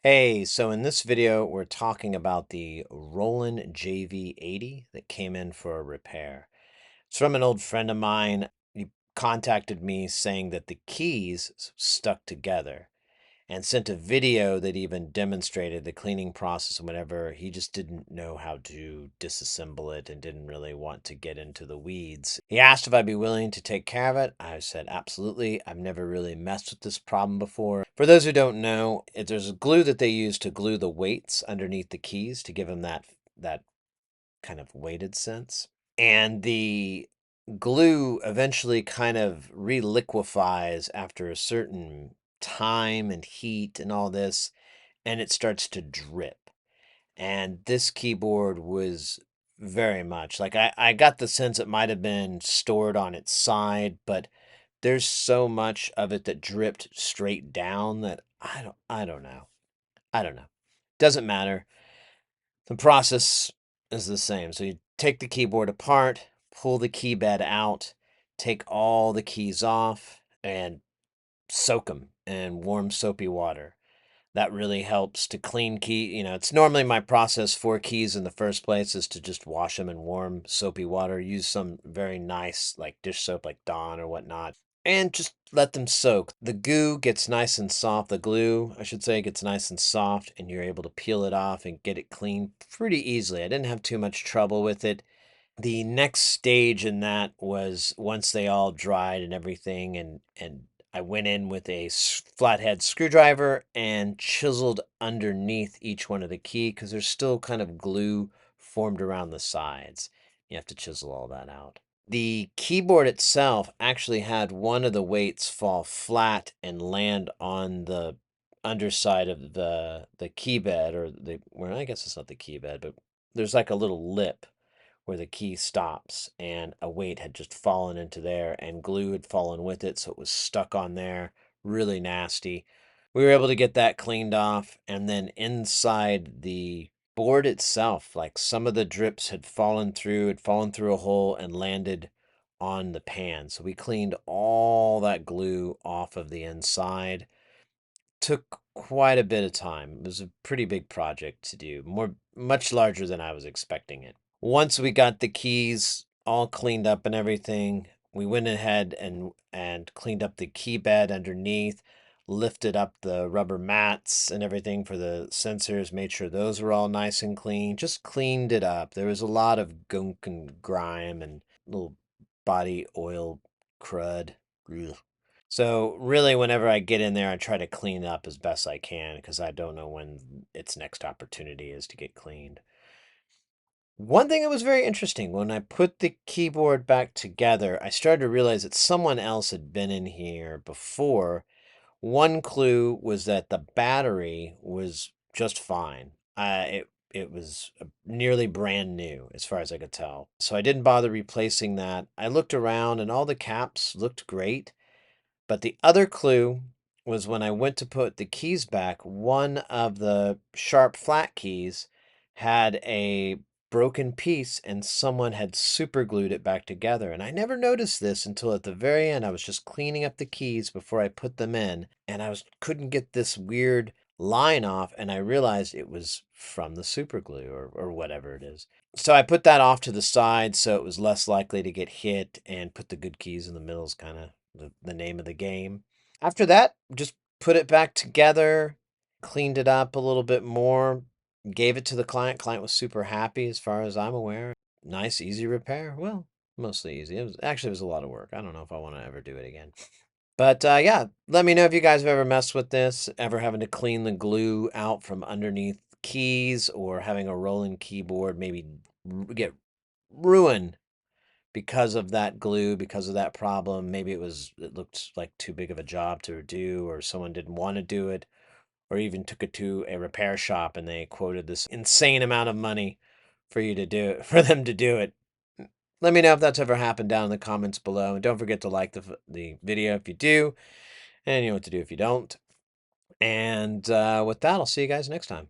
Hey, so in this video, we're talking about the Roland JV-80 that came in for a repair. It's from an old friend of mine. He contacted me saying that the keys stuck together and sent a video that even demonstrated the cleaning process and whatever. He just didn't know how to disassemble it and didn't really want to get into the weeds. He asked if I'd be willing to take care of it. I said, absolutely. I've never really messed with this problem before. For those who don't know, there's a glue that they use to glue the weights underneath the keys to give them that kind of weighted sense. And the glue eventually kind of reliquefies after a certain time and heat and all this, and it starts to drip. And this keyboard was very much like I got the sense it might have been stored on its side, but there's so much of it that dripped straight down that I don't know. I don't know. Doesn't matter. The process is the same. So you take the keyboard apart, pull the key bed out, take all the keys off, and soak them in warm soapy water. That really helps to clean key. It's normally my process for keys in the first place is to just wash them in warm soapy water. Use some very nice like dish soap like Dawn or whatnot, and just let them soak. The goo gets nice and soft. The glue, I should say, gets nice and soft, and you're able to peel it off and get it clean pretty easily. I didn't have too much trouble with it. The next stage in that was once they all dried and everything, and I went in with a flathead screwdriver and chiseled underneath each one of the key because there's still kind of glue formed around the sides. You have to chisel all that out. The keyboard itself actually had one of the weights fall flat and land on the underside of the key bed, or well, I guess it's not the key bed, but there's like a little lip where the key stops, and a weight had just fallen into there and glue had fallen with it, so it was stuck on there. Really nasty. We were able to get that cleaned off, and then inside the board itself, like some of the drips had fallen through a hole and landed on the pan. So we cleaned all that glue off of the inside. Took quite a bit of time. It was a pretty big project to do, much larger than I was expecting it. Once we got the keys all cleaned up and everything, we went ahead and cleaned up the key bed underneath, lifted up the rubber mats and everything for the sensors, made sure those were all nice and clean, just cleaned it up. There was a lot of gunk and grime and little body oil crud. Ugh. So really, whenever I get in there, I try to clean up as best I can because I don't know when its next opportunity is to get cleaned. One thing that was very interesting, when I put the keyboard back together, I started to realize that someone else had been in here before. One clue was that the battery was just fine. It was nearly brand new as far as I could tell. So I didn't bother replacing that. I looked around and all the caps looked great. But the other clue was when I went to put the keys back, one of the sharp flat keys had a broken piece and someone had super glued it back together. And I never noticed this until at the very end. I was just cleaning up the keys before I put them in, and couldn't get this weird line off, and I realized it was from the super glue or whatever it is. So I put that off to the side so it was less likely to get hit, and put the good keys in the middle is kind of the name of the game. After that, just put it back together, cleaned it up a little bit more, gave it to the client. Client was super happy as far as I'm aware. Nice, easy repair. Well, mostly easy. It was a lot of work. I don't know if I want to ever do it again. But yeah, let me know if you guys have ever messed with this, ever having to clean the glue out from underneath keys, or having a rolling keyboard maybe get ruined because of that glue, because of that problem. Maybe it looked like too big of a job to do, or someone didn't want to do it, or even took it to a repair shop and they quoted this insane amount of money for you to do it, for them to do it. Let me know if that's ever happened down in the comments below, and don't forget to like the video if you do, and you know what to do if you don't. And with that, I'll see you guys next time.